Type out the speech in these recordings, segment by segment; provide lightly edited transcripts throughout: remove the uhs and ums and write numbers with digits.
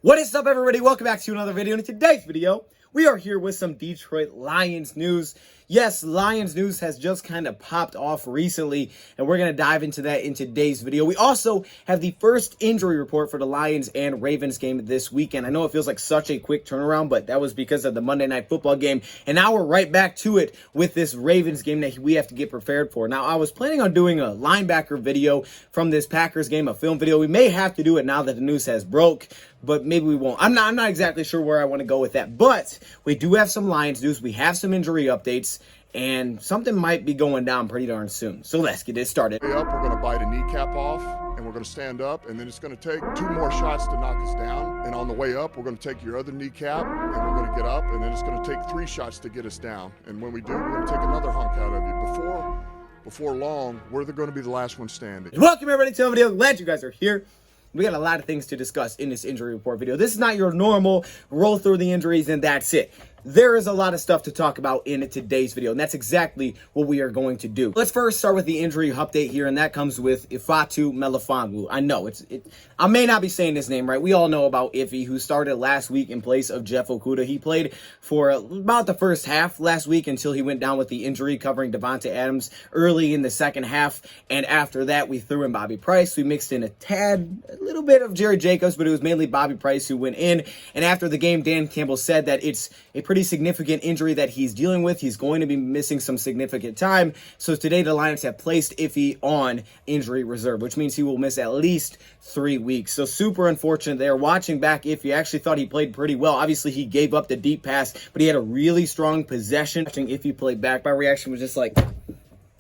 What is up, everybody? Welcome back to another video. In today's video, we are here with some Detroit Lions news. Yes, Lions news has just kind of popped off recently, and we're going to dive into that in today's video. We also have the first injury report for the Lions and Ravens game this weekend. I know it feels like such a quick turnaround, but that was because of the Monday Night Football game, and now we're right back to it with this Ravens game that we have to get prepared for. Now, I was planning on doing a linebacker video from this Packers game, a film video. We may have to do it now that the news has broke, but maybe we won't. I'm not exactly sure where I want to go with that, but we do have some Lions news. We have some injury updates, and something might be going down pretty darn soon. So let's get it started. We're going to bite a kneecap off, and we're going to stand up, and then it's going to take 2 more shots to knock us down. And on the way up, we're going to take your other kneecap, and we're going to get up, and then it's going to take 3 shots to get us down. And when we do, we're going to take another hunk out of you. Before long, we're going to be the last one standing. Welcome, everybody, to the video. Glad you guys are here. We got a lot of things to discuss in this injury report video. This is not your normal roll through the injuries and that's it. There is a lot of stuff to talk about in today's video, and that's exactly what we are going to do. Let's first start with the injury update here, and that comes with Ifeatu Melifonwu. I know I may not be saying his name right. We all know about Iffy, who started last week in place of Jeff Okudah. He played for about the first half last week until he went down with the injury, covering Devontae Adams early in the second half, and after that, we threw in Bobby Price. We mixed in a little bit of Jerry Jacobs, but it was mainly Bobby Price who went in, and after the game, Dan Campbell said that it's a pretty significant injury that he's dealing with. He's going to be missing some significant time. So today the Lions have placed Iffy on injury reserve, which means he will miss at least 3 weeks. So super unfortunate there. Watching back Iffy, I actually thought he played pretty well. Obviously he gave up the deep pass, but he had a really strong possession. Watching Iffy play back, my reaction was just like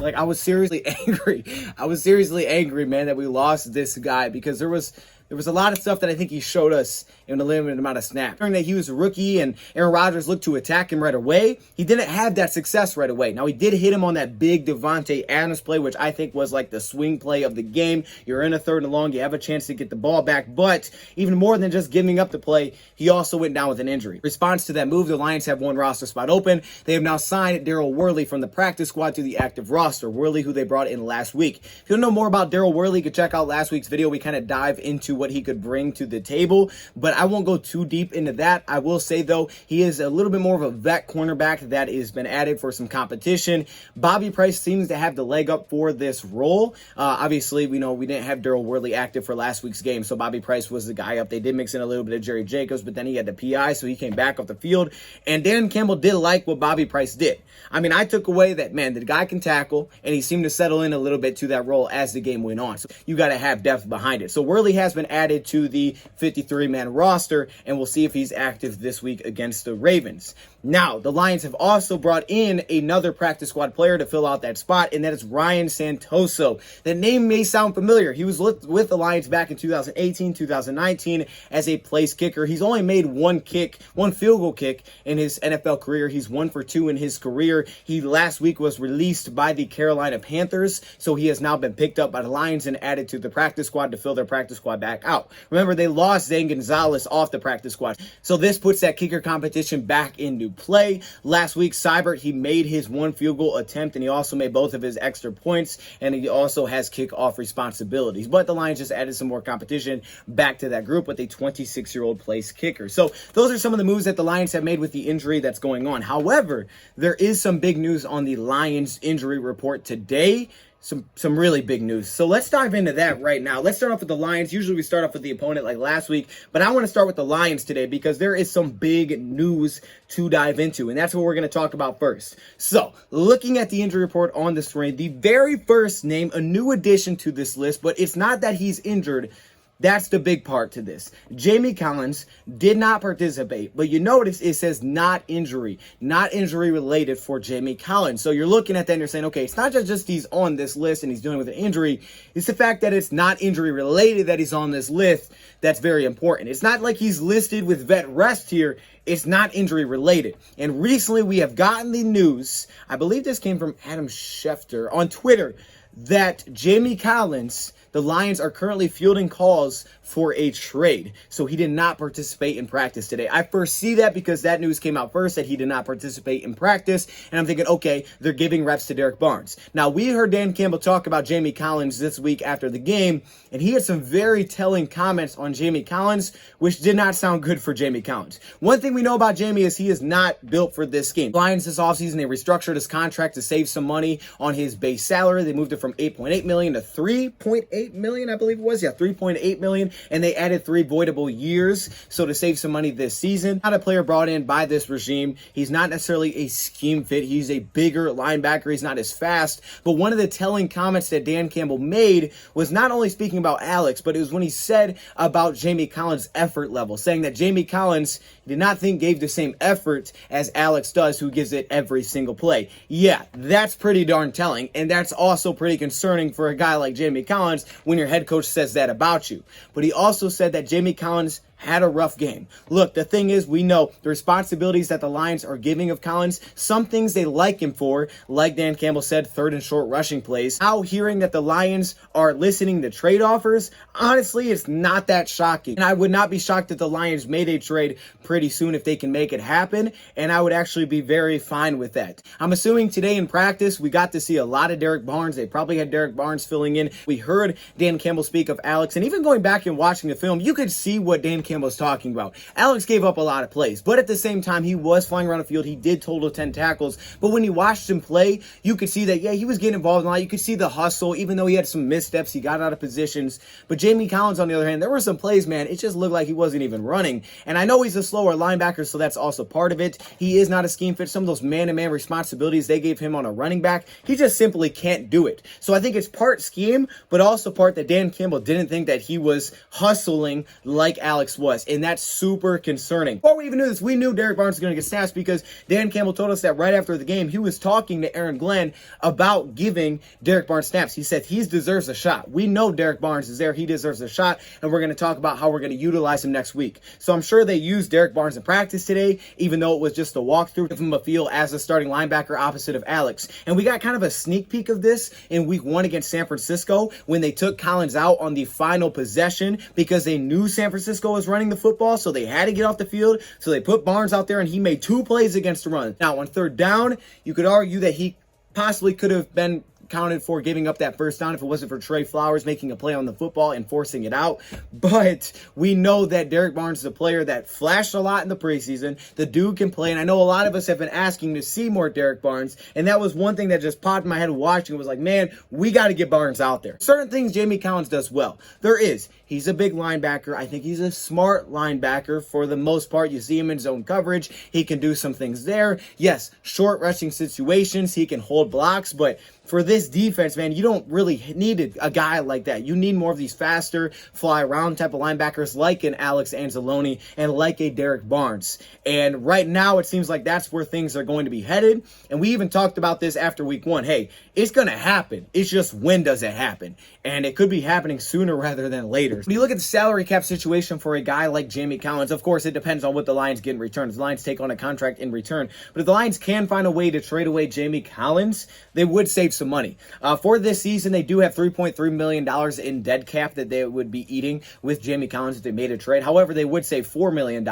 I was seriously angry. I was seriously angry, man, that we lost this guy, because there was a lot of stuff that I think he showed us in a limited amount of snaps. During that he was a rookie and Aaron Rodgers looked to attack him right away, he didn't have that success right away. Now, he did hit him on that big Devontae Adams play, which I think was like the swing play of the game. You're in a 3rd and long. You have a chance to get the ball back. But even more than just giving up the play, he also went down with an injury. Response to that move, the Lions have 1 roster spot open. They have now signed Daryl Worley from the practice squad to the active roster. Worley, who they brought in last week. If you want to know more about Daryl Worley, you can check out last week's video. We kind of dive into what he could bring to the table, but I won't go too deep into that. I will say, though, he is a little bit more of a vet cornerback that has been added for some competition. Bobby Price seems to have the leg up for this role. Obviously, we know we didn't have Daryl Worley active for last week's game, so Bobby Price was the guy up. They did mix in a little bit of Jerry Jacobs, but then he had the PI, so he came back off the field, and Dan Campbell did like what Bobby Price did. I mean, I took away that, man, the guy can tackle, and he seemed to settle in a little bit to that role as the game went on. So you got to have depth behind it. So Worley has been added to the 53-man roster, and we'll see if he's active this week against the Ravens. Now, the Lions have also brought in another practice squad player to fill out that spot, and that is Ryan Santoso. The name may sound familiar. He was with the Lions back in 2018, 2019 as a place kicker. He's only made one field goal kick in his NFL career. He's 1 for 2 in his career. He last week was released by the Carolina Panthers, so he has now been picked up by the Lions and added to the practice squad to fill their practice squad back out. Remember, they lost Zane Gonzalez off the practice squad, so this puts that kicker competition back into play. Last week, Seibert, he made his 1 field goal attempt, and he also made both of his extra points, and he also has kickoff responsibilities. But the Lions just added some more competition back to that group with a 26-year-old place kicker. So those are some of the moves that the Lions have made with the injury that's going on. However, there is some big news on the Lions injury report today. Some really big news. So let's dive into that right now. Let's start off with the Lions. Usually we start off with the opponent like last week, but I want to start with the Lions today because there is some big news to dive into, and that's what we're going to talk about first. So looking at the injury report on the screen, the very first name, a new addition to this list, but it's not that he's injured. That's the big part to this. Jamie Collins did not participate, but you notice it says not injury related for Jamie Collins. So you're looking at that and you're saying, okay, it's not just he's on this list and he's dealing with an injury. It's the fact that it's not injury related that he's on this list that's very important. It's not like he's listed with vet rest here. It's not injury related. And recently we have gotten the news, I believe this came from Adam Schefter on Twitter, that Jamie Collins, the Lions are currently fielding calls for a trade. So he did not participate in practice today. I first see that because that news came out first that he did not participate in practice. And I'm thinking, okay, they're giving reps to Derek Barnes. Now, we heard Dan Campbell talk about Jamie Collins this week after the game, and he had some very telling comments on Jamie Collins, which did not sound good for Jamie Collins. One thing we know about Jamie is he is not built for this game. Lions this offseason, they restructured his contract to save some money on his base salary. They moved it from $8.8 million to $3.8 million, I believe it was. Yeah, $3.8 million, and they added 3 voidable years, so to save some money this season. Not a player brought in by this regime. He's not necessarily a scheme fit. He's a bigger linebacker. He's not as fast, but one of the telling comments that Dan Campbell made was not only speaking about Alex, but it was when he said about Jamie Collins' effort level, saying that Jamie Collins did not think gave the same effort as Alex does, who gives it every single play. Yeah, that's pretty darn telling, and that's also pretty concerning for a guy like Jamie Collins when your head coach says that about you. But he also said that Jamie Collins had a rough game. Look, the thing is, we know the responsibilities that the Lions are giving of Collins, some things they like him for, like Dan Campbell said, 3rd and short rushing plays. Now hearing that the Lions are listening to trade offers, honestly, it's not that shocking. And I would not be shocked if the Lions made a trade pretty soon if they can make it happen, and I would actually be very fine with that. I'm assuming today in practice, we got to see a lot of Derek Barnes. They probably had Derek Barnes filling in. We heard Dan Campbell speak of Alex, and even going back and watching the film, you could see what Dan Campbell was talking about. Alex gave up a lot of plays, but at the same time, he was flying around the field. He did total 10 tackles, but when you watched him play, you could see that, yeah, he was getting involved in a lot. You could see the hustle, even though he had some missteps, he got out of positions. But Jamie Collins, on the other hand, there were some plays, man, it just looked like he wasn't even running. And I know he's a slower linebacker, so that's also part of it. He is not a scheme fit. Some of those man-to-man responsibilities they gave him on a running back, he just simply can't do it. So I think it's part scheme, but also part that Dan Campbell didn't think that he was hustling like Alex was. And that's super concerning. Before we even knew this, we knew Derek Barnes was going to get snaps because Dan Campbell told us that right after the game, he was talking to Aaron Glenn about giving Derek Barnes snaps. He said he deserves a shot. We know Derek Barnes is there. He deserves a shot, and we're going to talk about how we're going to utilize him next week. So I'm sure they used Derek Barnes in practice today, even though it was just a walkthrough, give him a feel as a starting linebacker opposite of Alex. And we got kind of a sneak peek of this in week 1 against San Francisco when they took Collins out on the final possession because they knew San Francisco was running the football, so they had to get off the field. So they put Barnes out there, and he made 2 plays against the run. Now, on 3rd down, you could argue that he possibly could have been counted for giving up that 1st down if it wasn't for Trey Flowers making a play on the football and forcing it out. But we know that Derek Barnes is a player that flashed a lot in the preseason. The dude can play, and I know a lot of us have been asking to see more Derek Barnes, and that was one thing that just popped in my head watching. It was like, man, we got to get Barnes out there. Certain things Jamie Collins does well. He's a big linebacker. I think he's a smart linebacker for the most part. You see him in zone coverage. He can do some things there. Yes, short rushing situations. He can hold blocks, but for this defense, man, you don't really need a guy like that. You need more of these faster, fly around type of linebackers like an Alex Anzalone and like a Derek Barnes. And right now, it seems like that's where things are going to be headed. And we even talked about this after week 1. Hey, it's going to happen. It's just when does it happen? And it could be happening sooner rather than later. When you look at the salary cap situation for a guy like Jamie Collins, of course, it depends on what the Lions get in return. If the Lions take on a contract in return. But if the Lions can find a way to trade away Jamie Collins, they would save some money. For this season, they do have $3.3 million in dead cap that they would be eating with Jamie Collins if they made a trade. However, they would save $4 million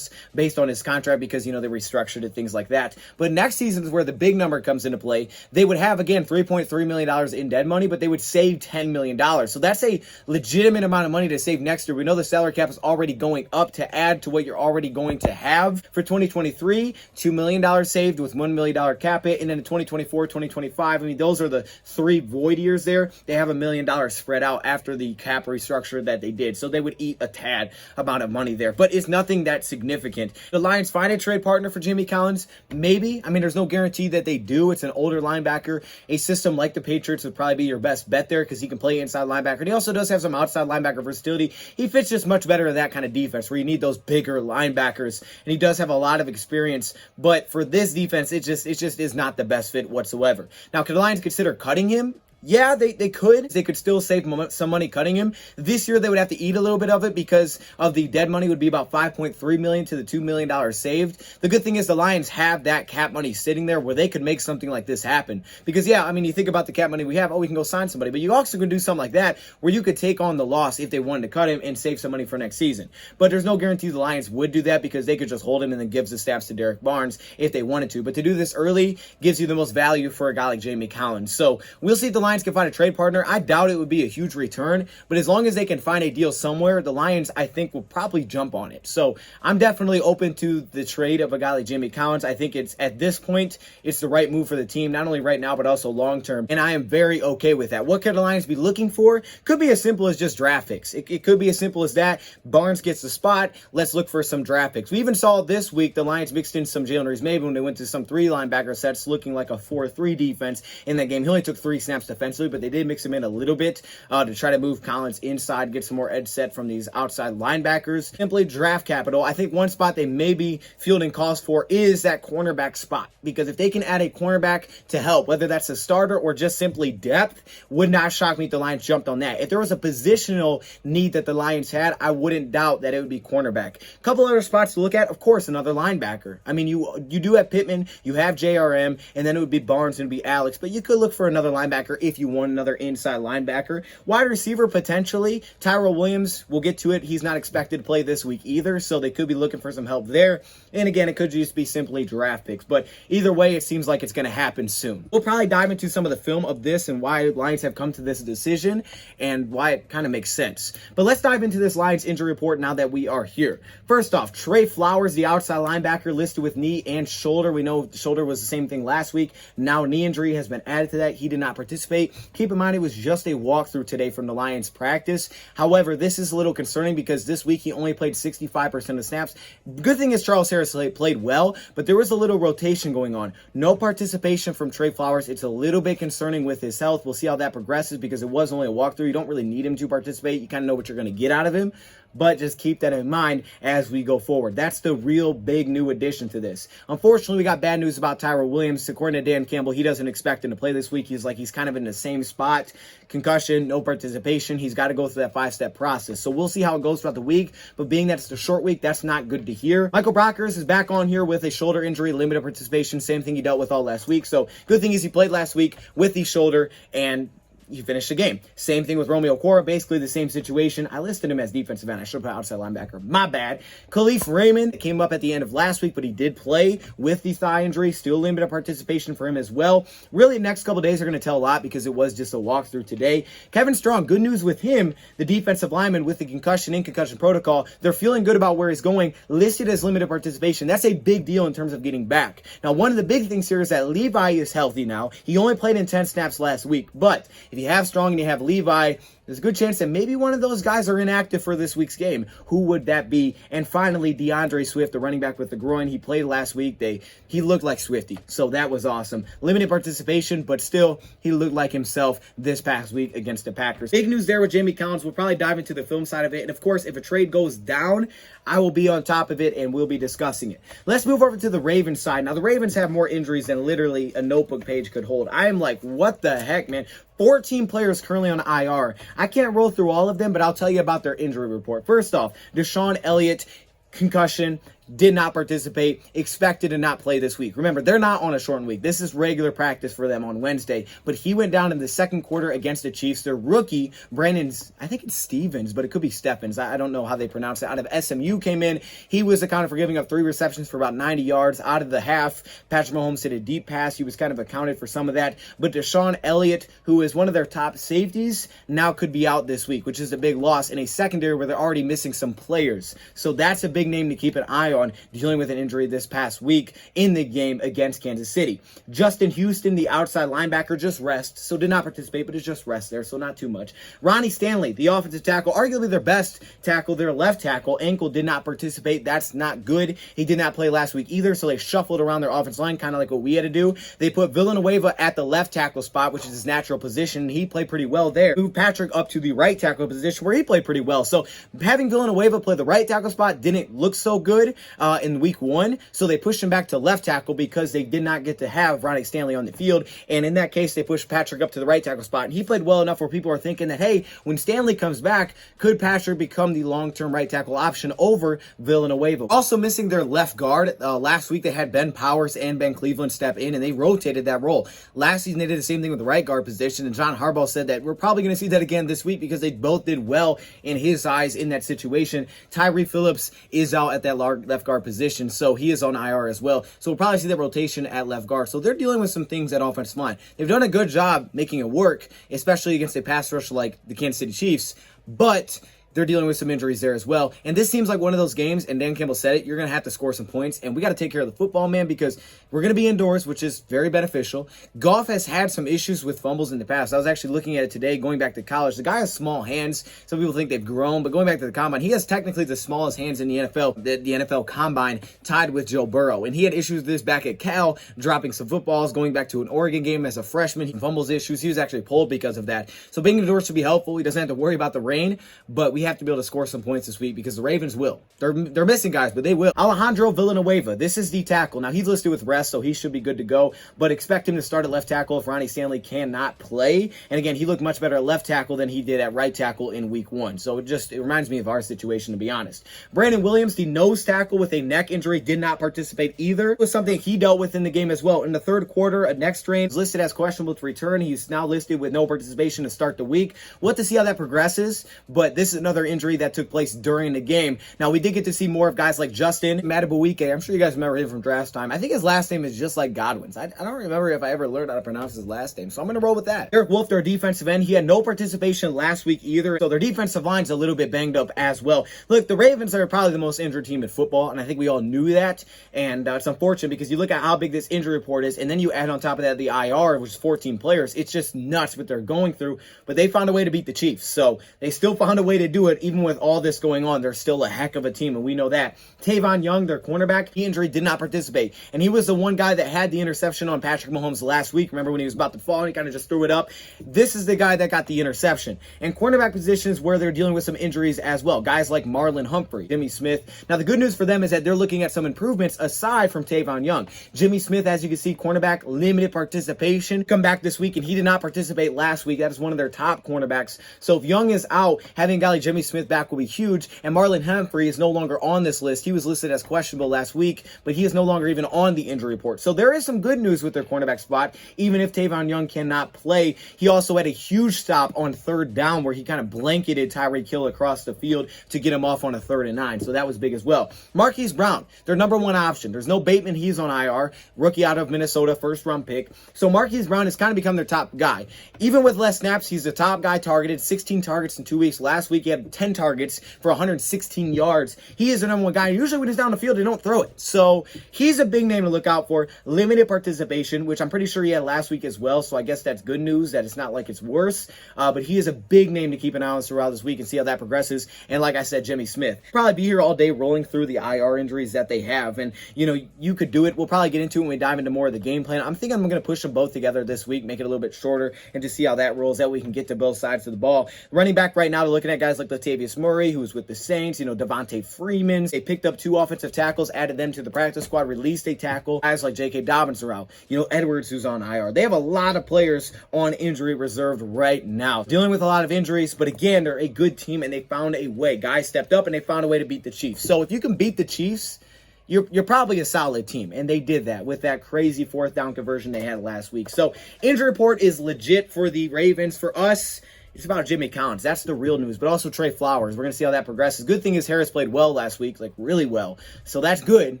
based on his contract because, they restructured it, things like that. But next season is where the big number comes into play. They would have, again, $3.3 million in dead money, but they would save $10 million. So that's a legitimate amount of money to save next year. We know the salary cap is already going up to add to what you're already going to have for 2023. $2 million saved with $1 million cap hit. And then in 2024, 2025, those are the 3 void years there. They have $1 million spread out after the cap restructure that they did. So they would eat a tad amount of money there. But it's nothing that significant. The Lions find a trade partner for Jamie Collins? Maybe. There's no guarantee that they do. It's an older linebacker. A system like the Patriots would probably be your best bet there because he can play inside linebacker. And he also does have some outside linebacker versatility. He fits just much better in that kind of defense where you need those bigger linebackers. And he does have a lot of experience. But for this defense, it just is not the best fit whatsoever. Now, could the Lions consider cutting him? Yeah, they could. They could still save some money cutting him. This year, they would have to eat a little bit of it because of the dead money would be about $5.3 million to the $2 million saved. The good thing is the Lions have that cap money sitting there where they could make something like this happen. Because, yeah, I mean, you think about the cap money we have, we can go sign somebody. But you also can do something like that where you could take on the loss if they wanted to cut him and save some money for next season. But there's no guarantee the Lions would do that because they could just hold him and then give the stats to Derek Barnes if they wanted to. But to do this early gives you the most value for a guy like Jamie Collins. So we'll see if the Lions can find a trade partner. I doubt it would be a huge return, but as long as they can find a deal somewhere, the Lions, I think, will probably jump on it. So I'm definitely open to the trade of a guy like Jamie Collins. I think it's, at this point, it's the right move for the team, not only right now, but also long term. And I am very okay with that. What could the Lions be looking for? Could be as simple as just draft picks. It could be as simple as that. Barnes gets the spot. Let's look for some draft picks. We even saw this week the Lions mixed in some Jalen Reeves-Maybin when they went to some 3 linebacker sets looking like a 4-3 defense in that game. He only took 3 snaps defensively, but they did mix him in a little bit to try to move Collins inside, get some more edge set from these outside linebackers. Simply draft capital. I think one spot they may be fielding calls for is that cornerback spot, because if they can add a cornerback to help, whether that's a starter or just simply depth, would not shock me if the Lions jumped on that. If there was a positional need that the Lions had, I wouldn't doubt that it would be cornerback. A couple other spots to look at, of course, another linebacker. I mean, you do have Pittman, you have JRM, and then it would be Barnes and it would be Alex, but you could look for another linebacker if you want another inside linebacker. Wide receiver, potentially. Tyrell Williams, we'll get to it. He's not expected to play this week either, so they could be looking for some help there. And again, it could just be simply draft picks. But either way, it seems like it's going to happen soon. We'll probably dive into some of the film of this and why Lions have come to this decision and why it kind of makes sense. But let's dive into this Lions injury report now that we are here. First off, Trey Flowers, the outside linebacker, listed with knee and shoulder. We know shoulder was the same thing last week. Now knee injury has been added to that. He did not participate. Keep in mind, it was just a walkthrough today from the Lions practice. However, this is a little concerning because this week he only played 65% of snaps. Good thing is Charles Harris played well, but there was a little rotation going on. No participation from Trey Flowers. It's a little bit concerning with his health. We'll see how that progresses because it was only a walkthrough. You don't really need him to participate. You kind of know what you're going to get out of him. But just keep that in mind as we go forward. That's the real big new addition to this. Unfortunately, we got bad news about Tyrell Williams. According to Dan Campbell, he doesn't expect him to play this week. He's kind of in the same spot. Concussion, no participation. He's got to go through that 5-step process. So we'll see how it goes throughout the week. But being that it's a short week, that's not good to hear. Michael Brockers is back on here with a shoulder injury, limited participation. Same thing he dealt with all last week. So good thing is he played last week with the shoulder and he finished the game. Same thing with Romeo Cora, basically the same situation. I listed him as defensive end. I should have put outside linebacker. My bad. Khalif Raymond came up at the end of last week, but he did play with the thigh injury. Still limited participation for him as well. Really, the next couple days are going to tell a lot because it was just a walkthrough today. Kevin Strong, good news with him, the defensive lineman with the concussion and concussion protocol. They're feeling good about where he's going, listed as limited participation. That's a big deal in terms of getting back. Now, one of the big things here is that Levi is healthy now. He only played in 10 snaps last week, but if you have Strong and you have Levi, there's a good chance that maybe one of those guys are inactive for this week's game. Who would that be? And finally, DeAndre Swift, the running back with the groin. He played last week. He looked like Swifty, so that was awesome. Limited participation, but still, he looked like himself this past week against the Packers. Big news there with Jamie Collins. We'll probably dive into the film side of it. And of course, if a trade goes down, I will be on top of it and we'll be discussing it. Let's move over to the Ravens side. Now, the Ravens have more injuries than literally a notebook page could hold. I am like, what the heck, man? 14 players currently on IR. I can't roll through all of them, but I'll tell you about their injury report. First off, Deshaun Elliott, concussion, did not participate, expected to not play this week. Remember, they're not on a shortened week. This is regular practice for them on Wednesday, but he went down in the second quarter against the Chiefs. Their rookie, Brandon's, I think it's Stevens, but it could be Stephens. I don't know how they pronounce it. Out of SMU came in. He was accounted for giving up 3 receptions for about 90 yards. Out of the half, Patrick Mahomes hit a deep pass. He was kind of accounted for some of that, but Deshaun Elliott, who is one of their top safeties, now could be out this week, which is a big loss in a secondary where they're already missing some players. So that's a big name to keep an eye on, dealing with an injury this past week in the game against Kansas City. Justin Houston, the outside linebacker, just rests, so did not participate, but it's just rest there, so not too much. Ronnie Stanley, the offensive tackle, arguably their best tackle, their left tackle, ankle, did not participate. That's not good. He did not play last week either, so they shuffled around their offensive line, kind of like what we had to do. They put Villanueva at the left tackle spot, which is his natural position. He played pretty well there. Moved Patrick up to the right tackle position, where he played pretty well. So having Villanueva play the right tackle spot didn't look so good. in week 1. So they pushed him back to left tackle because they did not get to have Ronnie Stanley on the field. And in that case, they pushed Patrick up to the right tackle spot. And he played well enough where people are thinking that, hey, when Stanley comes back, could Patrick become the long-term right tackle option over Villanueva? Also missing their left guard. Last week, they had Ben Powers and Ben Cleveland step in, and they rotated that role. Last season, they did the same thing with the right guard position, and John Harbaugh said that we're probably going to see that again this week because they both did well in his eyes in that situation. Tyree Phillips is out at that left guard position, so he is on IR as well. So we'll probably see that rotation at left guard. So they're dealing with some things at offensive line. They've done a good job making it work, especially against a pass rush like the Kansas City Chiefs, but they're dealing with some injuries there as well. And this seems like one of those games, and Dan Campbell said it, you're going to have to score some points, and we got to take care of the football, man, because we're going to be indoors, which is very beneficial. Goff has had some issues with fumbles in the past. I was actually looking at it today, going back to college. The guy has small hands. Some people think they've grown, but going back to the combine, he has technically the smallest hands in the NFL, the NFL combine, tied with Joe Burrow. And he had issues with this back at Cal, dropping some footballs, going back to an Oregon game as a freshman. He fumbles issues. He was actually pulled because of that. So being indoors should be helpful. He doesn't have to worry about the rain, but we have to be able to score some points this week because the Ravens will. They're missing guys, but they will. Alejandro Villanueva, this is the tackle. Now, he's listed with rest, so he should be good to go, but expect him to start at left tackle if Ronnie Stanley cannot play. And again, he looked much better at left tackle than he did at right tackle in week 1. So it reminds me of our situation, to be honest. Brandon Williams, the nose tackle with a neck injury, did not participate either. It was something he dealt with in the game as well. In the third quarter, a neck strain is listed as questionable to return. He's now listed with no participation to start the week. We'll have to see how that progresses, but this is another injury that took place during the game. Now, we did get to see more of guys like Justin Matabuike. I'm sure you guys remember him from draft time. I think his last name is just like Godwin's. I don't remember if I ever learned how to pronounce his last name, so I'm going to roll with that. Eric Wolf, their defensive end, he had no participation last week either, so their defensive line's a little bit banged up as well. Look, the Ravens are probably the most injured team in football, and I think we all knew that, and it's unfortunate because you look at how big this injury report is, and then you add on top of that the IR, which is 14 players. It's just nuts what they're going through, but they found a way to beat the Chiefs, so they still found a way to do it even with all this going on. They're still a heck of a team, and we know that. Tavon Young, their cornerback, he injury did not participate, and he was the one guy that had the interception on Patrick Mahomes last week. Remember when he was about to fall and he kind of just threw it up? This is the guy that got the interception. And cornerback positions where they're dealing with some injuries as well. Guys like Marlon Humphrey, Jimmy Smith. Now, the good news for them is that they're looking at some improvements aside from Tavon Young. Jimmy Smith, as you can see, cornerback, limited participation. Come back this week, and he did not participate last week. That is one of their top cornerbacks. So if Young is out, having a guy like Jimmy Smith back will be huge. And Marlon Humphrey is no longer on this list. He was listed as questionable last week, but he is no longer even on the injury report. So there is some good news with their cornerback spot, even if Tavon Young cannot play. He also had a huge stop on third down where he kind of blanketed Tyreek Hill across the field to get him off on a 3rd and 9. So that was big as well. Marquise Brown, their number 1 option. There's no Bateman. He's on IR. Rookie out of Minnesota, 1st-round pick. So Marquise Brown has kind of become their top guy. Even with less snaps, he's the top guy targeted. 16 targets in 2 weeks. Last week, he had 10 targets for 116 yards. He is the number 1 guy. Usually when he's down the field, they don't throw it. So he's a big name to look out for. Limited participation, which I'm pretty sure he had last week as well. So I guess that's good news that it's not like it's worse. But he is a big name to keep an eye on throughout this week and see how that progresses. And like I said, Jimmy Smith. Probably be here all day rolling through the IR injuries that they have. And, you know, you could do it. We'll probably get into it when we dive into more of the game plan. I'm thinking I'm going to push them both together this week, make it a little bit shorter, and just see how that rolls. That we can get to both sides of the ball. Running back right now, they're looking at guys like Latavius Murray, who's with the Saints, you know, Devontae Freeman. They picked up 2 offensive tackles, added them to the practice squad, released a tackle. Guys like J.K. Dobbins are out. You know, Edwards, who's on IR. They have a lot of players on injury reserved right now. Dealing with a lot of injuries, but again, they're a good team, and they found a way. Guys stepped up, and they found a way to beat the Chiefs. So if you can beat the Chiefs, you're probably a solid team, and they did that with that crazy 4th down conversion they had last week. So injury report is legit for the Ravens. For us, it's about Jimmy Collins. That's the real news, but also Trey Flowers. We're going to see how that progresses. Good thing is Harris played well last week, like really well. So that's good.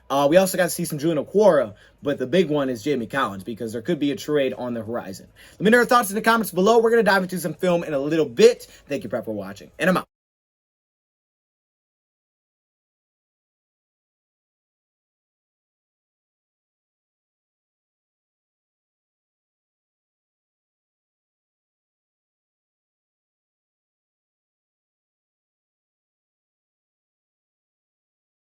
We also got to see some Julian Okwara, but the big one is Jamie Collins because there could be a trade on the horizon. Let me know your thoughts in the comments below. We're going to dive into some film in a little bit. Thank you, Prep, for watching, and I'm out.